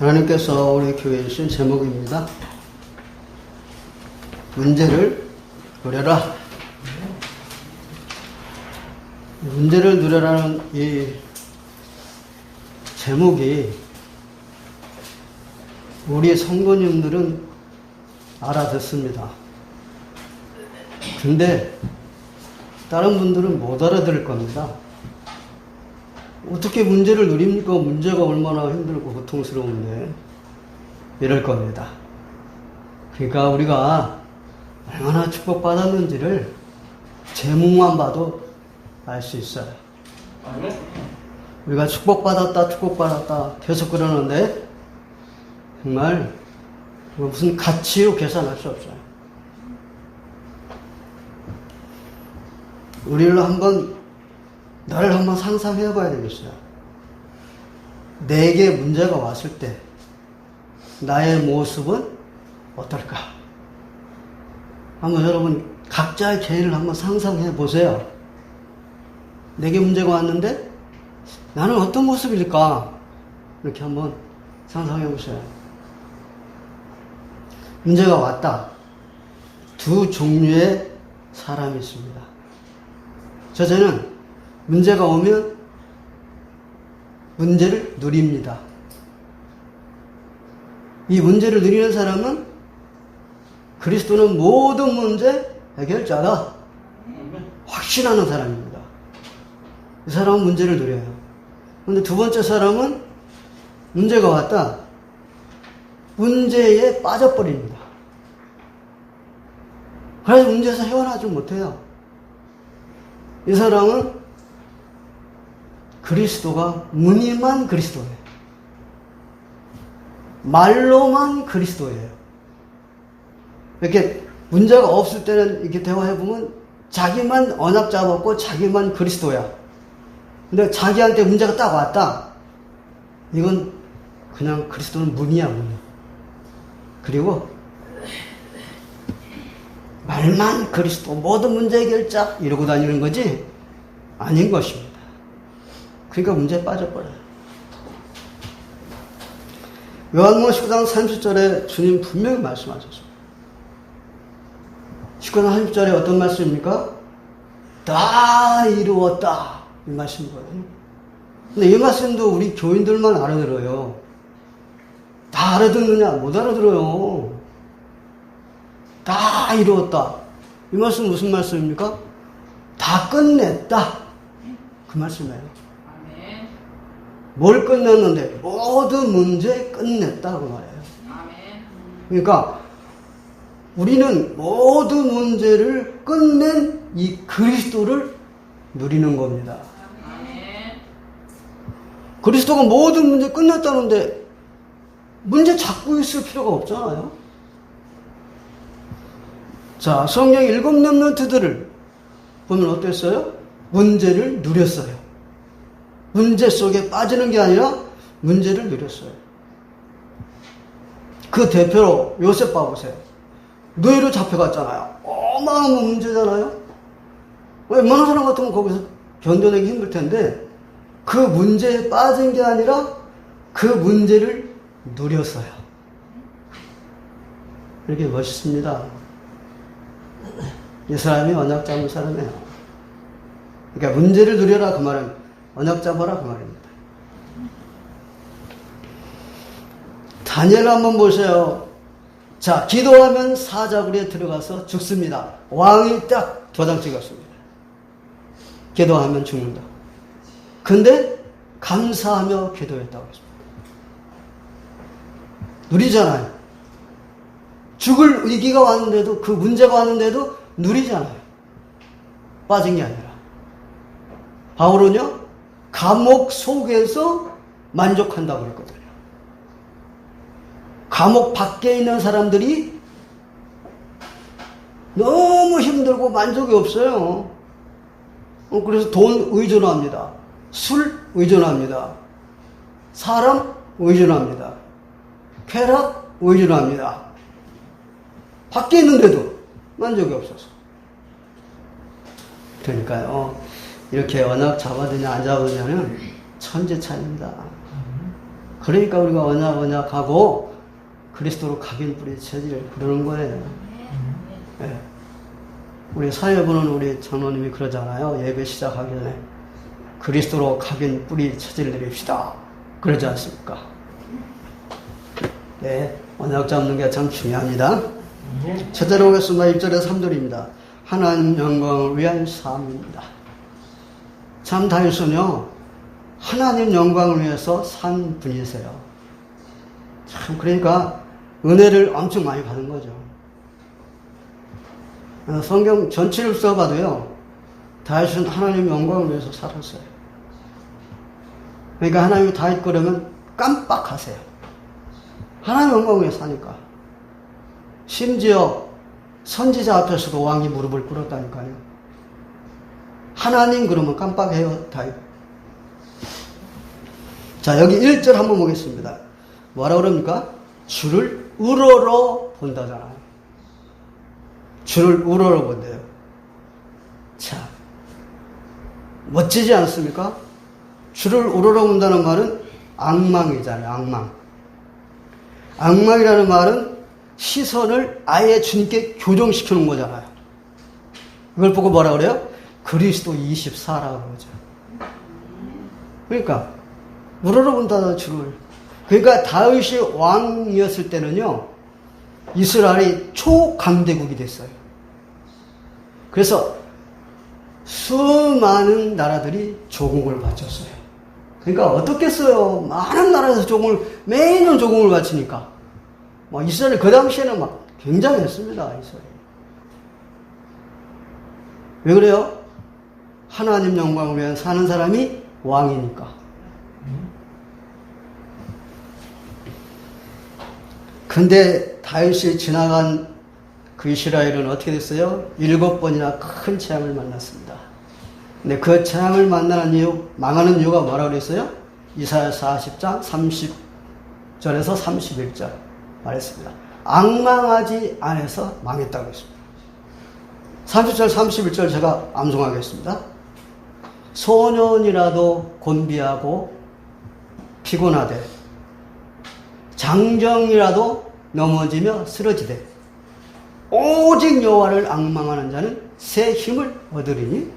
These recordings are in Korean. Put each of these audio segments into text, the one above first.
하나님께서 우리 교회에 주신 제목입니다. 문제를 누려라. 문제를 누려라는 이 제목이 우리 성도님들은 알아듣습니다. 근데 다른 분들은 못 알아들을 겁니다. 어떻게 문제를 누립니까? 문제가 얼마나 힘들고 고통스러운데 이럴 겁니다. 그러니까 우리가 얼마나 축복받았는지를 제목만 봐도 알 수 있어요. 우리가 축복받았다 계속 그러는데 정말 무슨 가치로 계산할 수 없어요. 나를 한번 상상해 봐야 되겠어요. 내게 문제가 왔을 때 나의 모습은 어떨까? 한번 여러분 각자의 개인을 한번 상상해 보세요. 내게 문제가 왔는데 나는 어떤 모습일까? 이렇게 한번 상상해 보세요. 문제가 왔다. 두 종류의 사람이 있습니다. 첫째는 문제가 오면 문제를 누립니다. 이 문제를 누리는 사람은 그리스도는 모든 문제 해결자다. 확신하는 사람입니다. 이 사람은 문제를 누려요. 그런데 두 번째 사람은 문제가 왔다. 문제에 빠져버립니다. 그래서 문제에서 헤어나지 못해요. 이 사람은 그리스도가 무늬만 그리스도예요. 말로만 그리스도예요. 이렇게 문제가 없을 때는 이렇게 대화해보면 자기만 언약 잡았고 자기만 그리스도야. 근데 자기한테 문제가 딱 왔다. 이건 그냥 그리스도는 무늬야, 무늬. 그리고 말만 그리스도, 모든 문제 해결자 이러고 다니는 거지 아닌 것입니다. 그러니까 문제에 빠져버려요. 요한복음 19장 30절에 주님 분명히 말씀하셨습니다. 19장 30절에 어떤 말씀입니까? 다 이루었다 이 말씀이거든요. 근데 이 말씀도 우리 교인들만 알아들어요. 다 알아듣느냐? 못 알아들어요. 다 이루었다. 이 말씀 무슨 말씀입니까? 다 끝냈다. 그 말씀이에요. 뭘 끝냈는데? 모든 문제 끝냈다. 그 말이에요. 그러니까 우리는 모든 문제를 끝낸 이 그리스도를 누리는 겁니다. 그리스도가 모든 문제 끝냈다는데 문제 잡고 있을 필요가 없잖아요. 자, 성경 7 렘넌트들을 보면 어땠어요? 문제를 누렸어요. 문제 속에 빠지는 게 아니라 문제를 누렸어요. 그 대표로 요셉 봐보세요. 노예로 잡혀갔잖아요. 어마어마한 문제잖아요. 웬만한 사람 같으면 거기서 견뎌내기 힘들 텐데 그 문제에 빠진 게 아니라 그 문제를 누렸어요. 이렇게 멋있습니다. 이 사람이 언약 잡은 사람이에요. 그러니까 문제를 누려라 그 말은 언약 잡아라 그 말입니다. 다니엘 한번 보세요. 자, 기도하면 사자굴에 들어가서 죽습니다. 왕이 딱 도장 찍었습니다. 기도하면 죽는다. 근데 감사하며 기도했다고 했습니다. 누리잖아요. 죽을 위기가 왔는데도, 그 문제가 왔는데도 누리잖아요. 빠진 게 아니라. 바울은요, 감옥 속에서 만족한다고 그랬거든요. 감옥 밖에 있는 사람들이 너무 힘들고 만족이 없어요. 그래서 돈 의존합니다. 술 의존합니다. 사람 의존합니다. 쾌락 의존합니다. 밖에 있는데도 만족이 없어서. 그러니까요, 이렇게 언약 잡아드냐 안 잡아드냐는 천지 차이입니다. 그러니까 우리가 언약하고 그리스도로 각인 뿌리 체질 그러는 거예요. 네. 우리 사회부는 우리 장로님이 그러잖아요. 예배 시작하기 전에 그리스도로 각인 뿌리 체질 내립시다. 그러지 않습니까? 네, 언약 잡는 게 참 중요합니다. 첫째로 보겠습니다. 1절에서 3절입니다. 하나님 영광을 위한 삶입니다. 참 다윗은요, 하나님 영광을 위해서 산 분이세요. 참, 그러니까 은혜를 엄청 많이 받은 거죠. 성경 전체를 써봐도요, 다윗은 하나님 영광을 위해서 살았어요. 그러니까 하나님이 다윗 거라면 깜빡하세요. 하나님 영광을 위해서 사니까. 심지어 선지자 앞에서도 왕이 무릎을 꿇었다니까요. 하나님 그러면 깜빡해요, 다윗. 자, 여기 1절 한번 보겠습니다. 뭐라 그럽니까? 주를 우러러 본다잖아요. 주를 우러러 본대요. 자, 멋지지 않습니까? 주를 우러러 본다는 말은 앙망이잖아요, 앙망. 앙망이라는 말은 시선을 아예 주님께 교정시키는 거잖아요. 그걸 보고 뭐라 그래요? 그리스도 24라고 그러죠. 그러니까 우러러 본다, 주를. 그러니까 다윗이 왕이었을 때는요, 이스라엘이 초강대국이 됐어요. 그래서 수많은 나라들이 조공을 바쳤어요. 그러니까 어떻겠어요? 많은 나라에서 매년 조공을 바치니까. 이스라엘 그 당시에는 막 굉장했습니다, 이스라엘. 왜 그래요? 하나님 영광을 위해 사는 사람이 왕이니까. 근데 다윗이 지나간 그 이스라엘은 어떻게 됐어요? 7번이나 큰 재앙을 만났습니다. 근데 그 재앙을 망하는 이유가 뭐라고 그랬어요? 이사야 40장 30절에서 31절 말했습니다. 앙망하지 않아서 망했다고 했습니다. 30절 31절 제가 암송하겠습니다. 소년이라도 곤비하고 피곤하되 장정이라도 넘어지며 쓰러지되 오직 여호와를 앙망하는 자는 새 힘을 얻으리니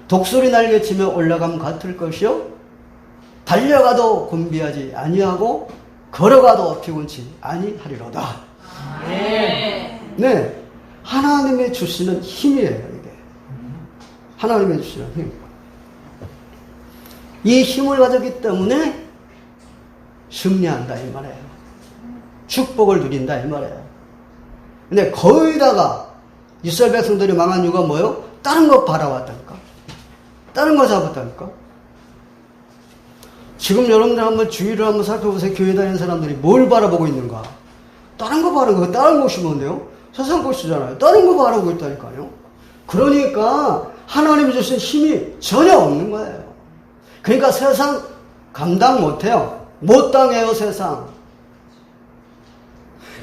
독수리 날개치며 올라감 같을 것이요 달려가도 곤비하지 아니하고 걸어가도 피곤치 아니하리로다. 네, 하나님의 주시는 힘이에요. 이게 하나님의 주시는 힘. 이 힘을 가졌기 때문에 승리한다 이 말이에요. 축복을 누린다 이 말이에요. 근데 거기다가 이스라엘 백성들이 망한 이유가 뭐예요? 다른 거 바라왔다니까. 다른 거 잡았다니까. 지금 여러분들 한번 주위를 한번 살펴보세요. 교회 다니는 사람들이 뭘 바라보고 있는가? 다른 거 바라보고, 다른 것이 뭔데요? 세상 것이잖아요. 다른 거 바라보고 있다니까요. 그러니까 하나님이 주신 힘이 전혀 없는 거예요. 그러니까 세상 감당 못해요. 못 당해요, 세상.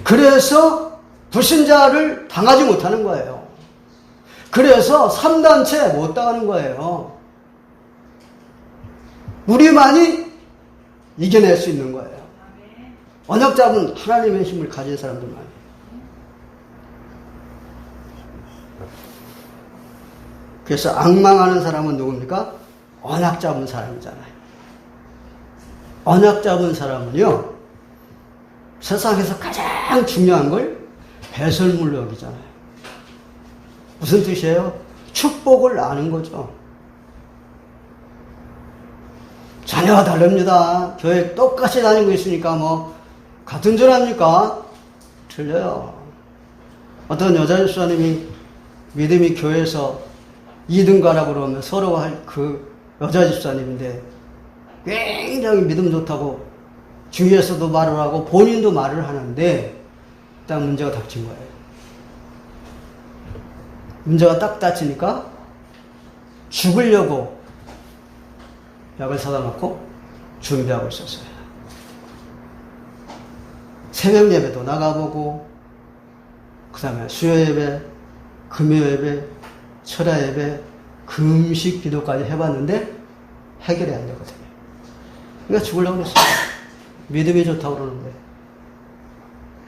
그래서 불신자를 당하지 못하는 거예요. 그래서 3단체 못 당하는 거예요. 우리만이 이겨낼 수 있는 거예요. 언약 잡은 하나님의 힘을 가진 사람들만. 그래서 앙망하는 사람은 누굽니까? 언약 잡은 사람이잖아요. 언약 잡은 사람은요, 세상에서 가장 중요한 걸 배설물로 여기잖아요. 무슨 뜻이에요? 축복을 아는 거죠. 자녀가 다릅니다. 교회 똑같이 다니고 있으니까 같은 줄 압니까? 틀려요. 어떤 여자 집사님이 믿음이 교회에서 2등 가라고 그러면 서러워할 그 여자 집사님인데 굉장히 믿음 좋다고 주위에서도 말을 하고 본인도 말을 하는데 딱 문제가 닥친 거예요. 문제가 딱 닥치니까 죽으려고 약을 사다 놓고 준비하고 있었어요. 새벽 예배도 나가보고, 그 다음에 수요 예배, 금요 예배, 철야 예배, 금식 기도까지 해봤는데 해결이 안 되거든요. 그러니까 죽으려고 했어요. 믿음이 좋다고 그러는 거예요.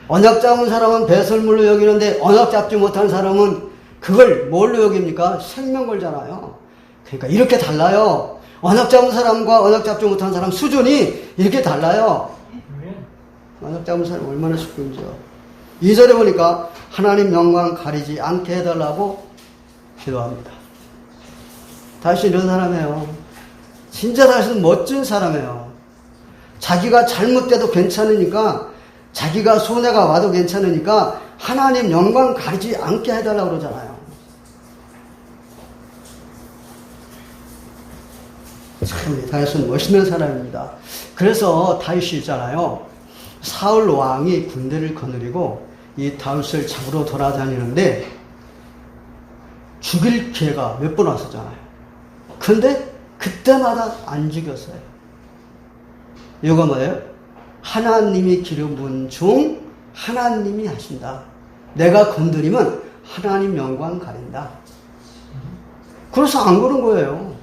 언약 잡은 사람은 배설물로 여기는데 언약 잡지 못한 사람은 그걸 뭘로 여깁니까? 생명 걸잖아요. 그러니까 이렇게 달라요. 언약 잡은 사람과 언약 잡지 못한 사람 수준이 이렇게 달라요. 언약 잡은 사람이 얼마나 수준이죠. 2절에 보니까 하나님 영광 가리지 않게 해달라고 기도합니다. 다시 이런 사람이에요. 진짜 다시는 멋진 사람이에요. 자기가 잘못돼도 괜찮으니까, 자기가 손해가 와도 괜찮으니까 하나님 영광 가리지 않게 해달라고 그러잖아요. 참 다윗은 멋있는 사람입니다. 그래서 다윗이 있잖아요. 사울 왕이 군대를 거느리고 이 다윗을 잡으러 돌아다니는데 죽일 기회가 몇 번 왔었잖아요. 근데 그때마다 안 죽였어요. 이거 뭐예요? 하나님이 기름 부은 중 하나님이 하신다. 내가 건드리면 하나님 영광 가린다. 그래서 안 그런 거예요.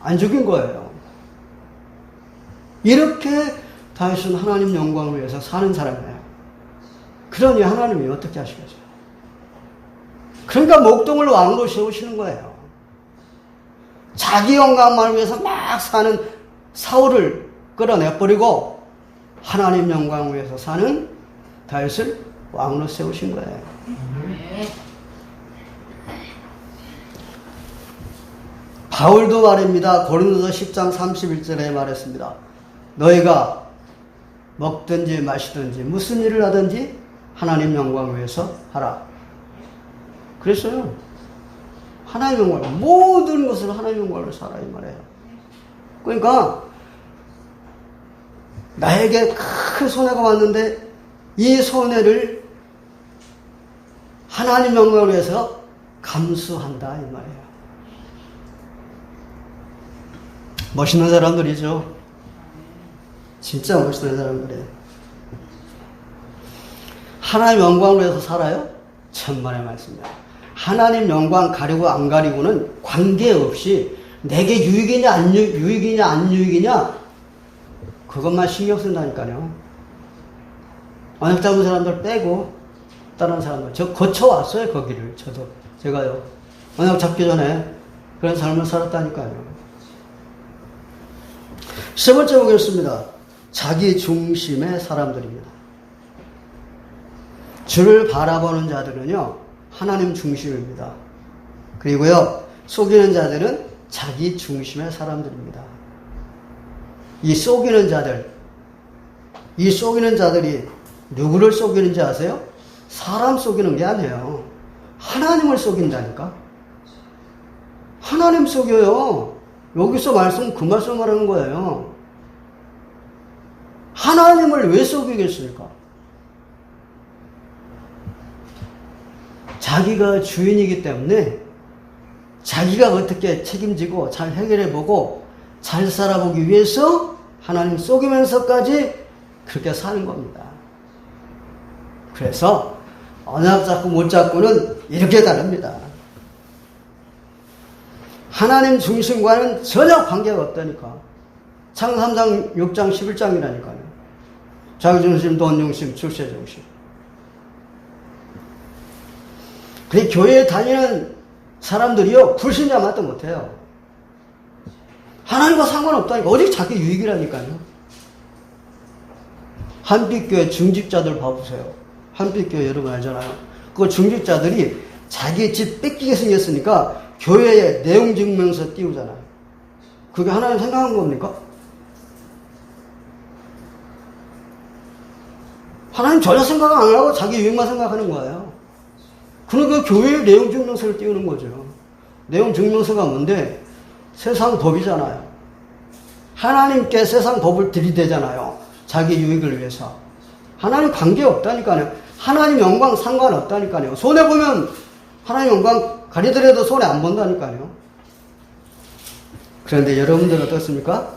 안 죽인 거예요. 이렇게 다윗은 하나님 영광을 위해서 사는 사람이에요. 그러니 하나님이 어떻게 하시겠어요? 그러니까 목동을 왕으로 세우시는 거예요. 자기 영광만을 위해서 막 사는 사울을 끌어내버리고 하나님 영광을 위해서 사는 다윗을 왕으로 세우신 거예요. 바울도 말입니다. 고린도서 10장 31절에 말했습니다. 너희가 먹든지 마시든지 무슨 일을 하든지 하나님 영광을 위해서 하라. 그랬어요. 하나님 영광을, 모든 것을 하나님 영광을 살아 이 말이에요. 그러니까 나에게 큰 손해가 왔는데 이 손해를 하나님 영광을 위해서 감수한다 이 말이에요. 멋있는 사람들이죠. 진짜 멋있는 사람들이에요. 하나님 영광을 위해서 살아요? 천만의 말씀이야. 하나님 영광 가리고 안 가리고는 관계없이 내게 유익이냐 안 유익이냐 그것만 신경 쓴다니까요. 언약 잡은 사람들 빼고 다른 사람들 저 거쳐왔어요. 거기를 제가요 언약 잡기 전에 그런 삶을 살았다니까요. 세 번째 보겠습니다. 자기 중심의 사람들입니다. 주를 바라보는 자들은요 하나님 중심입니다. 그리고요 속이는 자들은 자기 중심의 사람들입니다. 이 속이는 자들이 누구를 속이는지 아세요? 사람 속이는 게 아니에요. 하나님을 속인다니까. 하나님 속여요. 여기서 말씀 그 말씀을 하는 거예요. 하나님을 왜 속이겠습니까? 자기가 주인이기 때문에 자기가 어떻게 책임지고 잘 해결해보고 잘 살아보기 위해서 하나님 속이면서까지 그렇게 사는 겁니다. 그래서 언약 잡고 못 잡고는 이렇게 다릅니다. 하나님 중심과는 전혀 관계가 없다니까. 창 3장, 6장, 11장이라니까요. 자기중심, 돈중심, 출세중심. 그 교회에 다니는 사람들이요, 불신자만도 못해요. 하나님과 상관없다니까. 오직 자기 유익이라니까요. 한빛교회 중직자들 봐보세요. 한빛교회 여러분 알잖아요. 그 중직자들이 자기 집 뺏기게 생겼으니까 교회에 내용증명서 띄우잖아요. 그게 하나님 생각한 겁니까? 하나님 전혀 생각 안 하고 자기 유익만 생각하는 거예요. 그러니까 교회에 내용증명서를 띄우는 거죠. 내용증명서가 뭔데? 세상 법이잖아요. 하나님께 세상 법을 들이대잖아요. 자기 유익을 위해서. 하나님 관계없다니까요. 하나님 영광 상관없다니까요. 손해보면 하나님 영광 가리더라도 손해 안 본다니까요. 그런데 여러분들은 어떻습니까?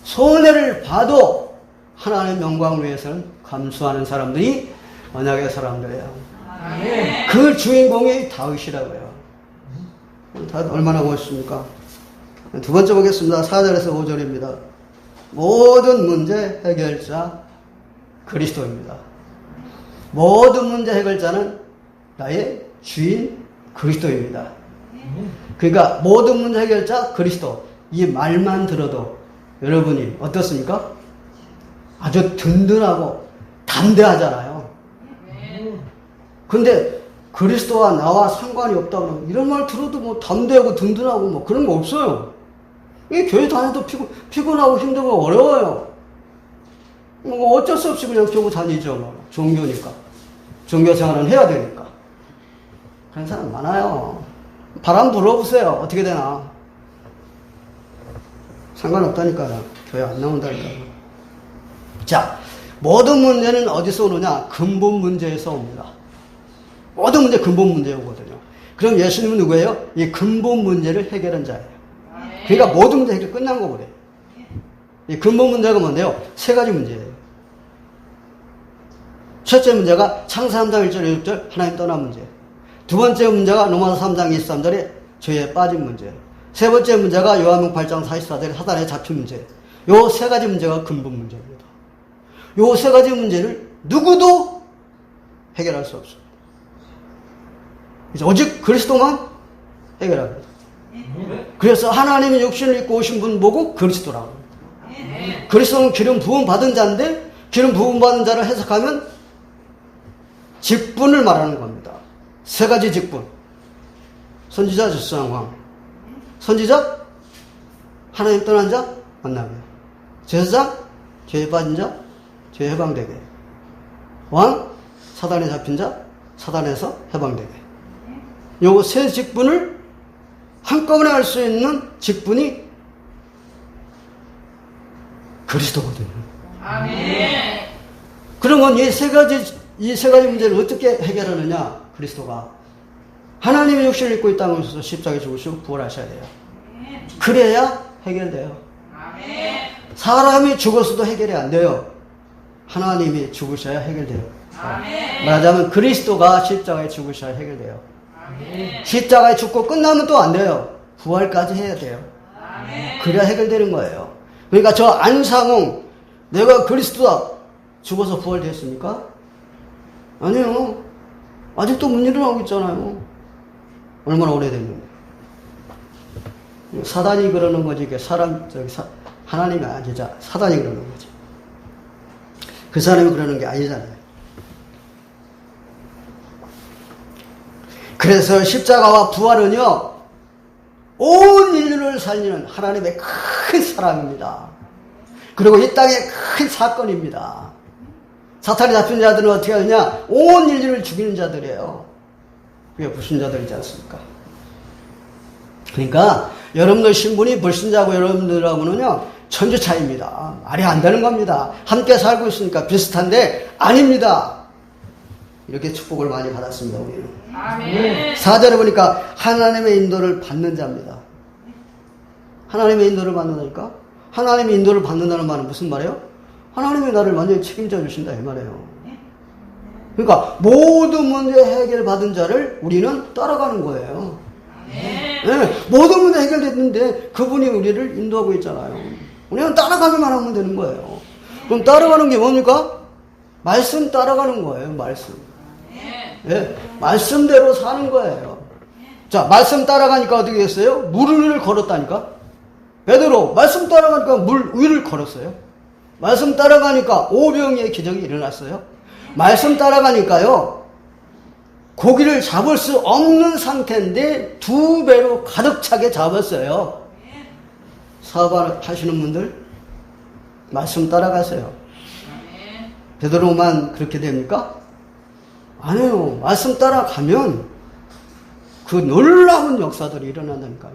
손해를 봐도 하나님 영광을 위해서는 감수하는 사람들이 언약의 사람들이에요. 그 주인공이 다윗이라고요. 다윗 얼마나 멋있습니까? 두 번째 보겠습니다. 4절에서 5절입니다. 모든 문제 해결자 그리스도입니다. 모든 문제 해결자는 나의 주인 그리스도입니다. 그러니까 모든 문제 해결자 그리스도, 이 말만 들어도 여러분이 어떻습니까? 아주 든든하고 담대하잖아요. 근데 그리스도와 나와 상관이 없다고 이런 말 들어도 뭐 담대하고 든든하고 뭐 그런 거 없어요. 이 교회 다녀도 피곤하고 힘들고 어려워요. 뭐 어쩔 수 없이 그냥 교회 다니죠. 뭐. 종교니까. 종교 생활은 해야 되니까. 그런 사람 많아요. 바람 불어보세요. 어떻게 되나. 상관없다니까요. 교회 안 나온다니까요. 자, 모든 문제는 어디서 오느냐? 근본 문제에서 옵니다. 모든 문제 근본 문제 오거든요. 그럼 예수님은 누구예요? 이 근본 문제를 해결한 자예요. 그러니까 모든 문제 해결 끝난 거거든요. 이 근본 문제가 뭔데요? 세 가지 문제예요. 첫째 문제가 창사 3장 1절 6절 하나님 떠난 문제. 두 번째 문제가 로마서 3장 23절에 죄에 빠진 문제. 세 번째 문제가 요한복음 8장 44절에 사단에 잡힌 문제. 요 세 가지 문제가 근본 문제입니다. 요 세 가지 문제를 누구도 해결할 수 없습니다. 오직 그리스도만 해결합니다. 그래서 하나님이 육신을 입고 오신 분 보고 그리스도라고 합니다. 그리스도는 기름 부음 받은 자인데 기름 부음 받은 자를 해석하면 직분을 말하는 겁니다. 세 가지 직분. 선지자, 적수장, 왕. 선지자, 하나님 떠난 자 만나게. 제사장, 죄에 빠진 자, 죄 해방되게. 왕, 사단에 잡힌 자, 사단에서 해방되게. 요 세 직분을 한꺼번에 할 수 있는 직분이 그리스도거든요. 아멘. 그러면 이 세 가지 문제를 어떻게 해결하느냐? 그리스도가 하나님의 육신을 입고 이 땅에 오셔서 십자가에 죽으시고 부활하셔야 돼요. 그래야 해결돼요. 사람이 죽었어도 해결이 안 돼요. 하나님이 죽으셔야 해결돼요. 말하자면 그리스도가 십자가에 죽으셔야 해결돼요. 십자가에 죽고 끝나면 또 안 돼요. 부활까지 해야 돼요. 그래야 해결되는 거예요. 그러니까 저 안상홍, 내가 그리스도다, 죽어서 부활됐습니까? 아니요. 아직도 못 일어나고 있잖아요. 얼마나 오래됐는데. 사단이 그러는 거지. 하나님이 아니자. 사단이 그러는 거지. 그 사람이 그러는 게 아니잖아요. 그래서 십자가와 부활은요, 온 인류를 살리는 하나님의 큰 사랑입니다. 그리고 이 땅의 큰 사건입니다. 사탄이 잡힌 자들은 어떻게 하느냐? 온 인류를 죽이는 자들이에요. 그게 불신자들이지 않습니까? 그러니까 여러분들 신분이 불신자고 여러분들하고는요, 천지 차이입니다. 말이 안 되는 겁니다. 함께 살고 있으니까 비슷한데 아닙니다. 이렇게 축복을 많이 받았습니다, 우리는. 아멘. 4절에 보니까 하나님의 인도를 받는 자입니다. 하나님의 인도를 받는다니까? 하나님의 인도를 받는다는 말은 무슨 말이에요? 하나님이 나를 완전히 책임져 주신다, 이 말이에요. 그러니까 모든 문제 해결받은 자를 우리는 따라가는 거예요. 네, 모든 문제 해결됐는데 그분이 우리를 인도하고 있잖아요. 우리는 따라가기만 하면 되는 거예요. 그럼 따라가는 게 뭡니까? 말씀 따라가는 거예요, 말씀. 네, 말씀대로 사는 거예요. 자, 말씀 따라가니까 어떻게 됐어요? 물 위를 걸었다니까? 베드로, 말씀 따라가니까 물 위를 걸었어요. 말씀 따라가니까 오병이의 기적이 일어났어요. 말씀 따라가니까요, 고기를 잡을 수 없는 상태인데 2배로 가득 차게 잡았어요. 사업하시는 분들, 말씀 따라가세요. 베드로만 그렇게 됩니까? 아니에요. 말씀 따라가면 그 놀라운 역사들이 일어난다니까요.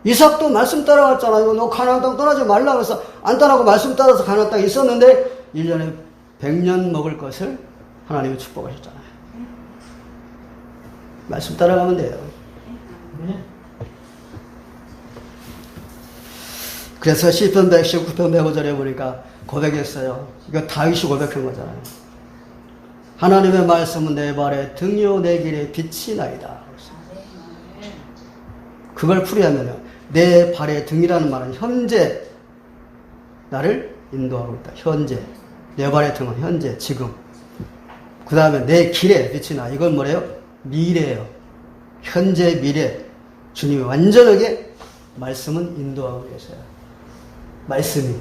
이삭도 말씀 따라갔잖아요. 너 가나안 땅 떠나지 말라고 해서 안 떠나고 말씀 따라서 가나안 땅에 있었는데 1년에 100년 먹을 것을 하나님이 축복하셨잖아요. 말씀 따라가면 돼요. 그래서 시편 119편 105절에 보니까 고백했어요. 이거 다윗이 고백한 거잖아요. 하나님의 말씀은 내 발에 등이요 내 길에 빛이 나이다. 그걸 풀이하면요, 내 발의 등이라는 말은 현재 나를 인도하고 있다. 현재. 내 발의 등은 현재, 지금. 그 다음에 내 길에 빛이 나. 이건 뭐래요? 미래예요. 현재, 미래. 주님이 완전하게 말씀은 인도하고 계세요. 말씀이.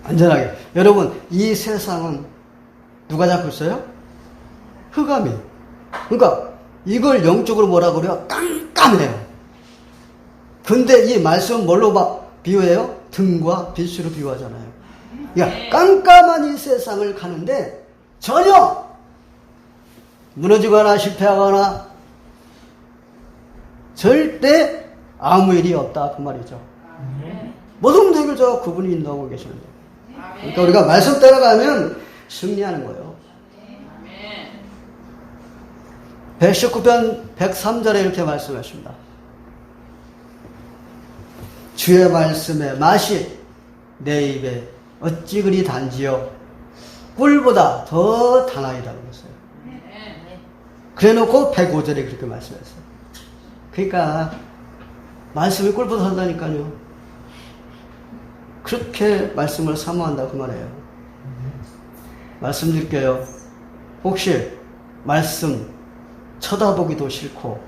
완전하게. 여러분, 이 세상은 누가 잡고 있어요? 흑암이. 그러니까 이걸 영적으로 뭐라 그래요? 깜깜해요. 근데 이 말씀은 뭘로 비유해요? 등과 빛으로 비유하잖아요. 그러니까 깜깜한 이 세상을 가는데 전혀 무너지거나 실패하거나 절대 아무 일이 없다 그 말이죠. 모든 문제 해결자가 그분이 인도하고 계시는 거예요. 그러니까 우리가 말씀 따라가면 승리하는 거예요. 119편 103절에 이렇게 말씀하십니다. 주의 말씀의 맛이 내 입에 어찌 그리 단지요 꿀보다 더 단아이다 그랬어요. 그래놓고 105절에 그렇게 말씀했어요. 그러니까 말씀이 꿀보다 단다니까요. 그렇게 말씀을 사모한다 그 말이에요. 말씀드릴게요. 혹시 말씀 쳐다보기도 싫고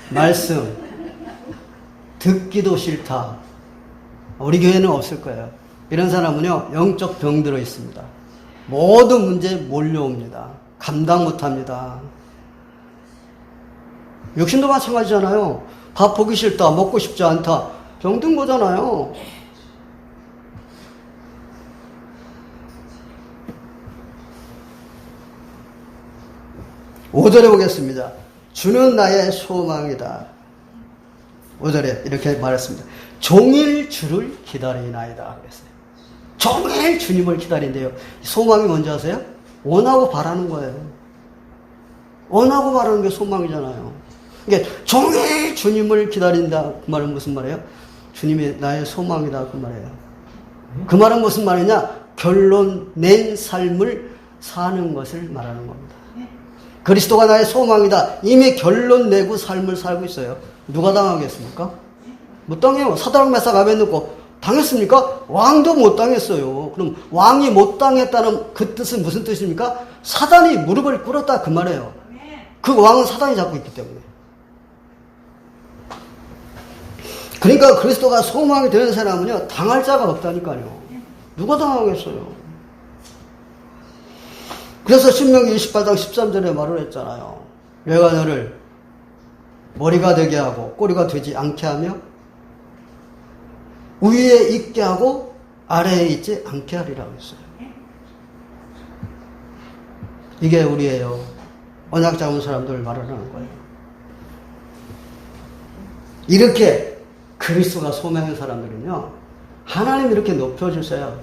말씀 듣기도 싫다. 우리 교회는 없을 거예요. 이런 사람은요 영적 병 들어 있습니다. 모든 문제에 몰려옵니다. 감당 못합니다. 육신도 마찬가지잖아요. 밥 보기 싫다, 먹고 싶지 않다, 병든 거잖아요. (5절에) 보겠습니다. 주는 나의 소망이다. 5절에 이렇게 말했습니다. 종일 주를 기다리나이다 그랬어요. 종일 주님을 기다린대요. 소망이 뭔지 아세요? 원하고 바라는 거예요. 원하고 바라는 게 소망이잖아요. 그러니까 종일 주님을 기다린다 그 말은 무슨 말이에요? 주님이 나의 소망이다 그 말이에요. 그 말은 무슨 말이냐? 결론 낸 삶을 사는 것을 말하는 겁니다. 그리스도가 나의 소망이다. 이미 결론 내고 삶을 살고 있어요. 누가 당하겠습니까? 못 당해요. 사드락 메삭 아벤느고 당했습니까? 왕도 못 당했어요. 그럼 왕이 못 당했다는 그 뜻은 무슨 뜻입니까? 사단이 무릎을 꿇었다 그 말이에요. 그 왕은 사단이 잡고 있기 때문에. 그러니까 그리스도가 소망이 되는 사람은요 당할 자가 없다니까요. 누가 당하겠어요? 그래서 신명기 28장 13절에 말을 했잖아요. 내가 너를 머리가 되게 하고 꼬리가 되지 않게 하며 위에 있게 하고 아래에 있지 않게 하리라고 했어요. 이게 우리예요. 언약 잡은 사람들 말하는 거예요. 이렇게 그리스도가 소망한 사람들은요 하나님 이렇게 높여주세요.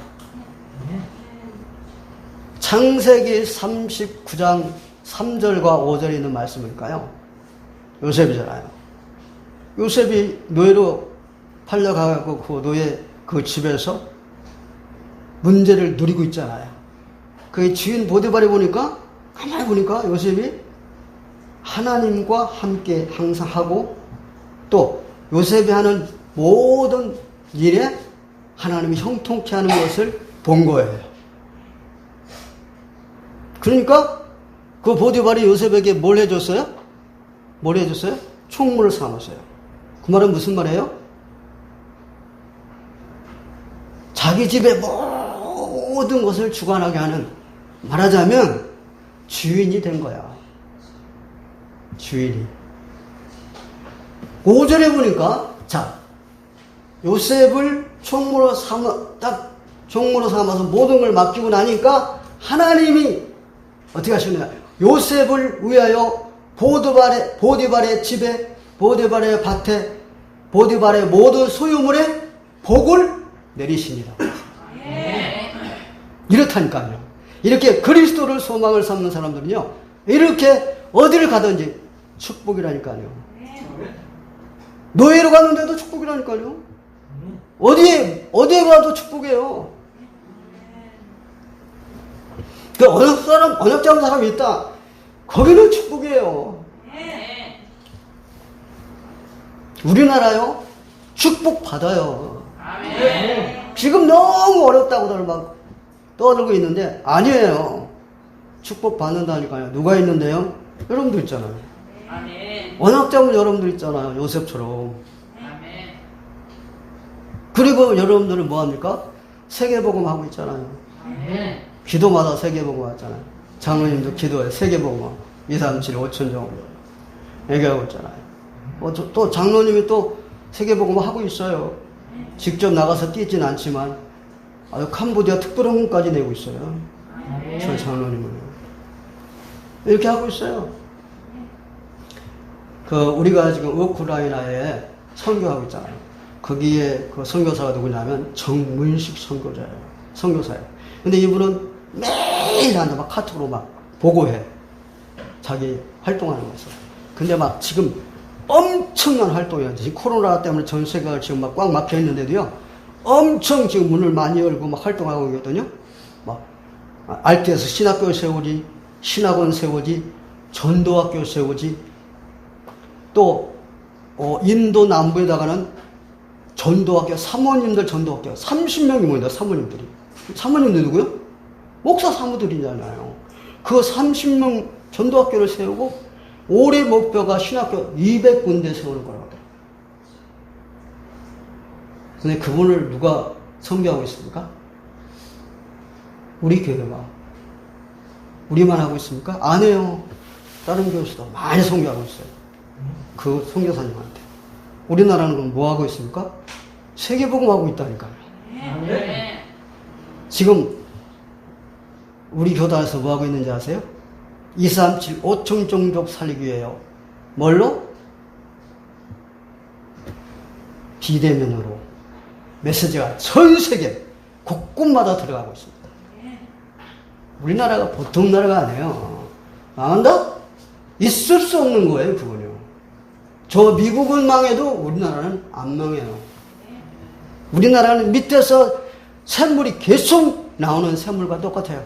창세기 39장 3절과 5절에 있는 말씀일까요? 요셉이잖아요. 요셉이 노예로 팔려가고 그 노예 그 집에서 문제를 누리고 있잖아요. 그 주인 보디발이 보니까 가만히 보니까 요셉이 하나님과 함께 항상 하고 또 요셉이 하는 모든 일에 하나님이 형통케 하는 것을 본 거예요. 그러니까 그 보디발이 요셉에게 뭘 해줬어요? 뭘 해줬어요? 총무를 삼았어요. 그 말은 무슨 말이에요? 자기 집의 모든 것을 주관하게 하는, 말하자면 주인이 된 거야. 주인이. 5절에 보니까 자 요셉을 총무로 삼아서 모든 걸 맡기고 나니까 하나님이 어떻게 하시느냐? 요셉을 위하여 보디발의 집에, 보디발의 밭에, 보디발의 모든 소유물에 복을 내리시니라. 이렇다니까요. 이렇게 그리스도를 소망을 삼는 사람들은요, 이렇게 어디를 가든지 축복이라니까요. 노예로 갔는데도 축복이라니까요. 어디에 가도 축복이에요. 그 언약 잡은 사람이 있다. 거기는 축복이에요. 우리나라요, 축복 받아요. 지금 너무 어렵다고들 막 떠들고 있는데 아니에요. 축복 받는다니까요. 누가 있는데요? 여러분들 있잖아요. 아멘. 언약자분 여러분들 있잖아요. 요셉처럼. 아멘. 그리고 여러분들은 뭐합니까? 세계복음 하고 있잖아요. 아멘. 기도마다 세계복음 하잖아요. 장로님도 기도에 세계복음 2, 3, 7, 5천 정도 얘기하고 있잖아요. 또 장로님이 또 세계복음 하고 있어요. 직접 나가서 뛰진 않지만 아주 캄보디아 특별헌금까지 내고 있어요. 저희 장로님은 이렇게 하고 있어요. 우리가 지금 우크라이나에 선교하고 있잖아요. 거기에 그 선교사가 누구냐면 정문식 선교사예요. 근데 이분은 매일 앉아 막 카톡으로 막 보고해. 자기 활동하는 거죠. 근데 막 지금 엄청난 활동이에요. 지금 코로나 때문에 전 세계가 지금 막 꽉 막혀 있는데도요. 엄청 지금 문을 많이 열고 막 활동하고 있거든요. 막 알게에서 신학교 세우지, 신학원 세우지, 전도학교 세우지, 또 인도 남부에다가는 전도학교, 사모님들 전도학교 30명이 모인다. 사모님들이. 사모님들 누구요? 목사 사모들이잖아요. 그 30명 전도학교를 세우고 올해 목표가 신학교 200군데 세우는 거라고 하더라고요. 근데 그분을 누가 선교하고 있습니까? 우리 교회가. 우리만 하고 있습니까? 안 해요. 다른 교회에서도 많이 선교하고 있어요. 그 선교사님한테. 우리나라는 그럼 뭐 하고 있습니까? 세계복음 하고 있다니까요. 네. 지금 우리 교단에서 뭐 하고 있는지 아세요? 237 5천 종족 살리기 위해요. 뭘로? 비대면으로 메시지가 전 세계 곳곳마다 들어가고 있습니다. 우리나라가 보통 나라가 아니에요. 망한다? 있을 수 없는 거예요, 그건요. 저 미국은 망해도 우리나라는 안 망해요. 우리나라는 밑에서 샘물이 계속 나오는 샘물과 똑같아요.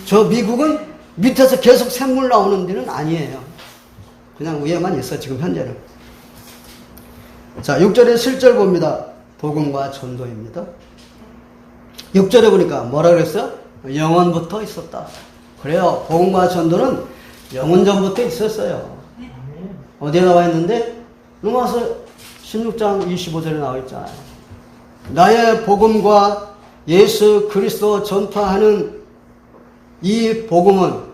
저 미국은 밑에서 계속 샘물 나오는 데는 아니에요. 그냥 위에만 있어, 지금 현재는. 자, 6절에 7절 봅니다. 복음과 전도입니다. 6절에 보니까 뭐라 그랬어요? 영원부터 있었다. 그래요. 복음과 전도는 영원 전부터 있었어요. 어디에 나와 있는데? 로마서 16장 25절에 나와 있잖아요. 나의 복음과 예수 그리스도 전파하는 이 복음은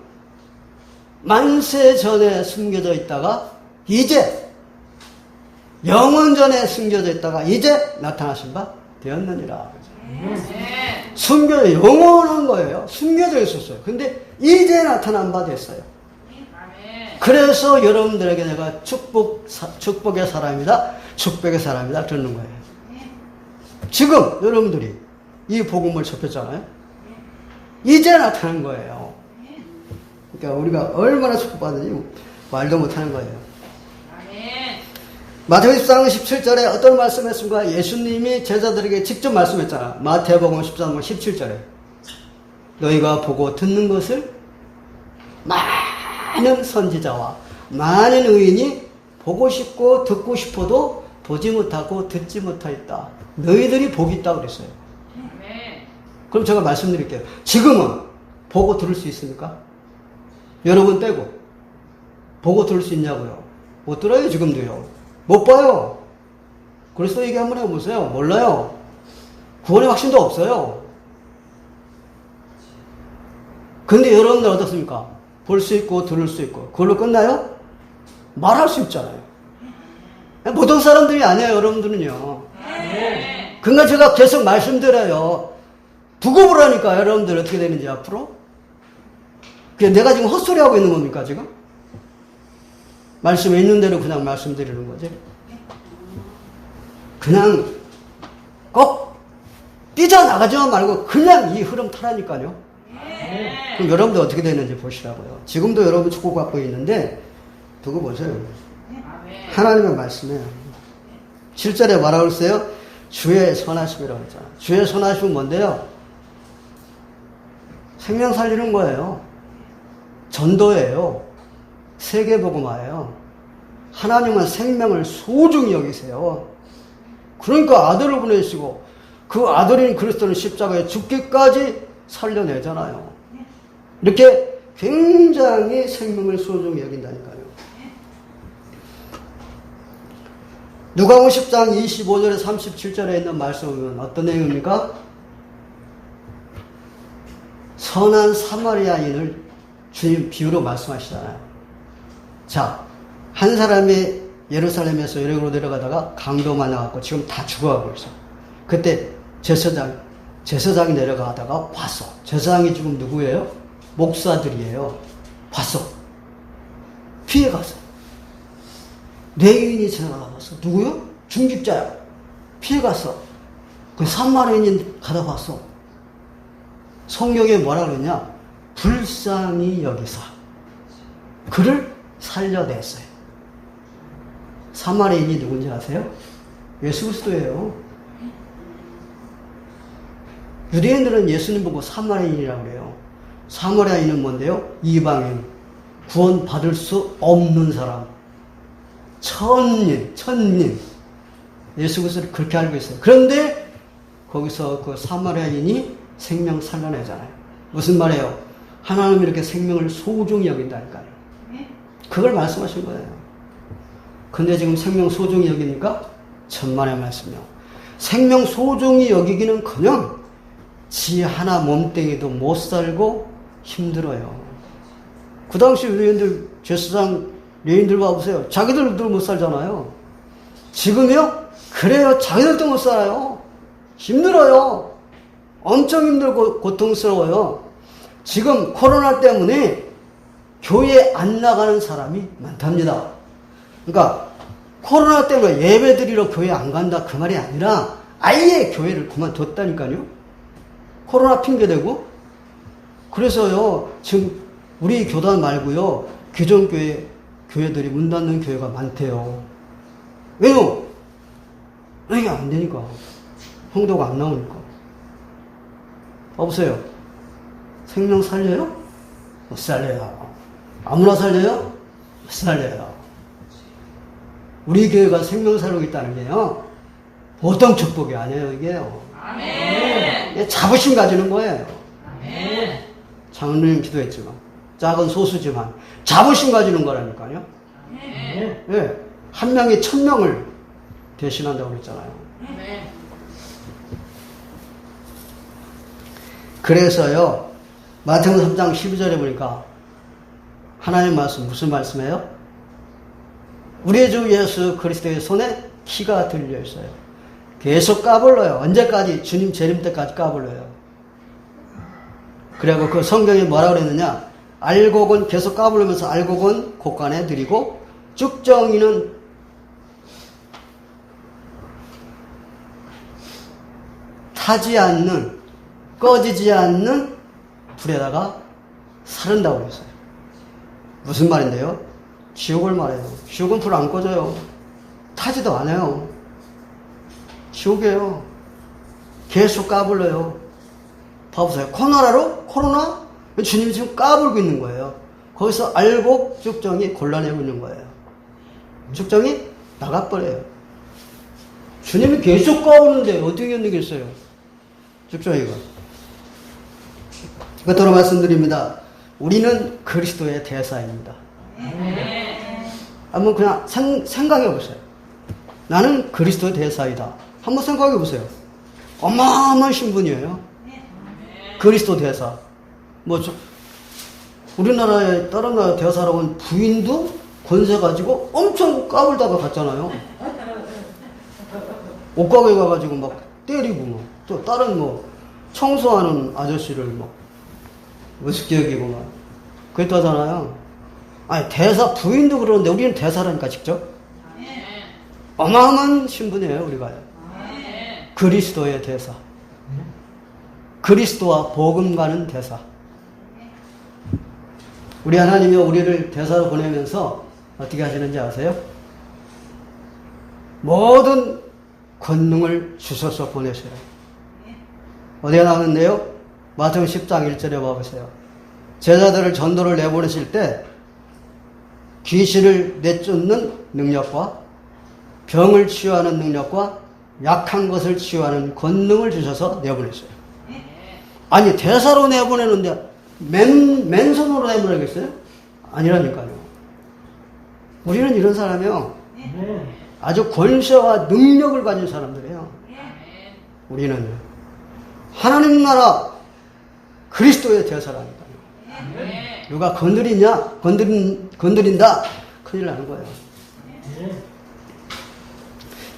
만세 전에 숨겨져 있다가 이제 영원전에 숨겨져 있다가 이제 나타나신 바 되었느니라. 숨겨져 영원한 거예요. 숨겨져 있었어요. 근데 이제 나타난 바 됐어요. 그래서 여러분들에게 내가 축복의 사람이다, 축복의 사람이다 그러는 거예요. 지금 여러분들이 이 복음을 접했잖아요. 이제 나타난 거예요. 그러니까 우리가 얼마나 축복받는지 말도 못하는 거예요. 마태복음 14장 17절에 어떤 말씀했습니까? 예수님이 제자들에게 직접 말씀했잖아. 마태복음 14장 17절에 너희가 보고 듣는 것을 많은 선지자와 많은 의인이 보고 싶고 듣고 싶어도 보지 못하고 듣지 못하였다. 너희들이 복이 있다고 그랬어요. 그럼 제가 말씀드릴게요. 지금은 보고 들을 수 있습니까? 여러분 빼고 보고 들을 수 있냐고요? 못 들어요. 지금도요. 못 봐요. 그래서 얘기 한번 해보세요. 몰라요. 구원의 확신도 없어요. 근데 여러분들 어떻습니까? 볼 수 있고 들을 수 있고 그걸로 끝나요? 말할 수 있잖아요. 보통 사람들이 아니에요. 여러분들은요. 그러니까 제가 계속 말씀드려요. 두고 보라니까 여러분들 어떻게 되는지 앞으로. 내가 지금 헛소리하고 있는 겁니까 지금? 말씀에 있는 대로 그냥 말씀드리는 거지. 그냥 꼭 삐져나가지만 말고 그냥 이 흐름 타라니까요. 그럼 여러분들 어떻게 되는지 보시라고요. 지금도 여러분 축복받고 있는데 두고 보세요. 하나님의 말씀이에요. 7절에 뭐라고 했어요? 주의 선하심이라고 했잖아요. 주의 선하심은 뭔데요? 생명 살리는 거예요. 전도예요. 세계복음화예요. 하나님은 생명을 소중히 여기세요. 그러니까 아들을 보내시고 그 아들인 그리스도는 십자가에 죽기까지 살려내잖아요. 이렇게 굉장히 생명을 소중히 여긴다니까요. 누가복음 10장 25절에 37절에 있는 말씀은 어떤 내용입니까? 선한 사마리아인을 주님 비유로 말씀하시잖아요. 자, 한 사람이 예루살렘에서 여리고로 내려가다가 강도 만나갖고 지금 다 죽어가고 있어. 그때 제사장이 내려가다가 봤어. 제사장이 지금 누구예요? 목사들이에요. 봤어. 피해갔어. 레위인이 지나가다 봤어. 누구요? 중직자야. 피해갔어. 그 사마리아인이 가다 봤어. 성경에 뭐라 그러냐? 불쌍히 여기사 그를 살려냈어요. 사마리아인이 누군지 아세요? 예수 그리스도예요. 유대인들은 예수님 보고 사마리아인이라고 그래요. 사마리아인은 뭔데요? 이방인, 구원 받을 수 없는 사람, 천민. 예수 그리스도를 그렇게 알고 있어요. 그런데 거기서 그 사마리아인이 생명 살려내잖아요. 무슨 말이에요? 하나님이 이렇게 생명을 소중히 여긴다니까요. 그걸 말씀하신 거예요. 근데 지금 생명 소중히 여기니까 천만의 말씀이요. 생명 소중히 여기기는커녕 지 하나 몸뚱이도 못 살고 힘들어요. 그 당시 유대인들, 제사장 레인들 봐보세요. 자기들도 못 살잖아요. 지금요? 그래요. 자기들도 못 살아요. 힘들어요. 엄청 힘들고 고통스러워요. 지금 코로나 때문에 교회 안 나가는 사람이 많답니다. 그러니까 코로나 때문에 예배 드리러 교회 안 간다 그 말이 아니라 아예 교회를 그만뒀다니까요. 코로나 핑계대고. 그래서요, 지금 우리 교단 말고요, 기존 교회들이 문 닫는 교회가 많대요. 왜요? 이게 안 되니까. 성도가 안 나오니까. 봐보세요. 생명 살려요? 못 살려요. 아무나 살려요? 못 살려요. 우리 교회가 생명 살리고 있다는 게요, 보통 축복이 아니에요, 이게요. 아멘. 자부심 가지는 거예요. 아멘. 장로님 기도했지만, 작은 소수지만, 자부심 가지는 거라니까요. 아멘. 예. 한 명이 1000명을 대신한다고 그랬잖아요. 아멘. 그래서요, 마태복음 3장 12절에 보니까 하나님 말씀 무슨 말씀이에요? 우리 주 예수 그리스도의 손에 키가 들려 있어요. 계속 까불러요. 언제까지? 주님 재림 때까지 까불러요. 그리고 그 성경에 뭐라 그랬느냐? 알곡은 계속 까불면서 알곡은 곳간에 들이고 쭉정이는 타지 않는, 꺼지지 않는 불에다가 사른다고 그랬어요. 무슨 말인데요? 지옥을 말해요. 지옥은 불 안 꺼져요. 타지도 않아요. 지옥이에요. 계속 까불러요. 봐보세요. 코로나? 주님이 지금 까불고 있는 거예요. 거기서 알곡 쭉정이 곤란해고 있는 거예요. 쭉정이 나가버려요. 주님이 계속 까오는데 어떻게 견디겠어요? 쭉정이가. 끝으로 말씀드립니다. 우리는 그리스도의 대사입니다. 한번 그냥 생각해 보세요. 나는 그리스도의 대사이다. 한번 생각해 보세요. 어마어마한 신분이에요. 그리스도 대사. 우리나라에 다른 나라 대사라고 한 부인도 권세 가지고 엄청 까불다가 갔잖아요. 옷가게 가가지고 막 때리고, 또 다른 청소하는 아저씨를 우습게 여기고 막 그랬다잖아요. 아니, 대사 부인도 그러는데 우리는 대사라니까 직접. 어마어마한 신분이에요, 우리가요. 그리스도의 대사. 그리스도와 복음 가는 대사. 우리 하나님이 우리를 대사로 보내면서 어떻게 하시는지 아세요? 모든 권능을 주셔서 보내셔요. 어디에 나오는데요? 마태복음 10장 1절에 봐보세요. 제자들을 전도를 내보내실 때 귀신을 내쫓는 능력과 병을 치유하는 능력과 약한 것을 치유하는 권능을 주셔서 내보냈어요. 아니 대사로 내보내는데 맨손으로 내보내겠어요? 아니라니까요. 우리는 이런 사람이요. 아주 권세와 능력을 가진 사람들이에요. 우리는 하나님 나라 그리스도의 대사라니까요. 누가 건드린다 큰일 나는 거예요.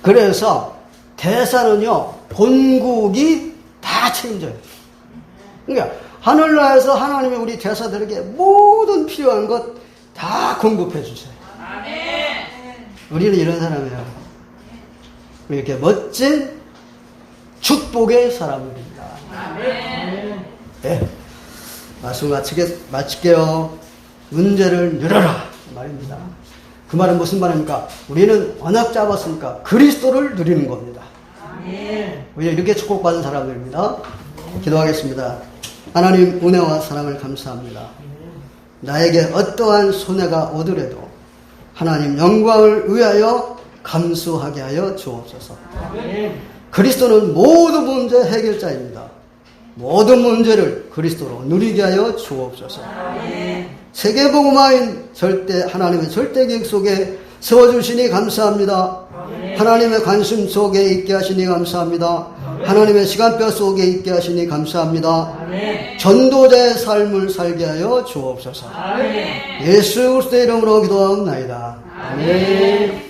그래서 대사는요 본국이 다 책임져요. 그러니까 하늘나라에서 하나님이 우리 대사들에게 모든 필요한 것 다 공급해 주세요. 우리는 이런 사람이에요. 이렇게 멋진 축복의 사람들입니다. 네. 말씀 마칠게요. 문제를 늘어라 말입니다. 그 말은 무슨 말입니까? 우리는 언약 잡았으니까 그리스도를 누리는 겁니다. 우리는 이렇게 축복받은 사람들입니다. 기도하겠습니다. 하나님 은혜와 사랑을 감사합니다. 나에게 어떠한 손해가 오더라도 하나님 영광을 위하여 감수하게 하여 주옵소서. 그리스도는 모든 문제 해결자입니다. 모든 문제를 그리스도로 누리게 하여 주옵소서. 세계복음화인 하나님의 절대 계획 속에 세워주시니 감사합니다. 하나님의 관심 속에 있게 하시니 감사합니다. 하나님의 시간표 속에 있게 하시니 감사합니다. 전도자의 삶을 살게 하여 주옵소서. 예수 그리스도의 이름으로 기도하옵나이다. 아멘.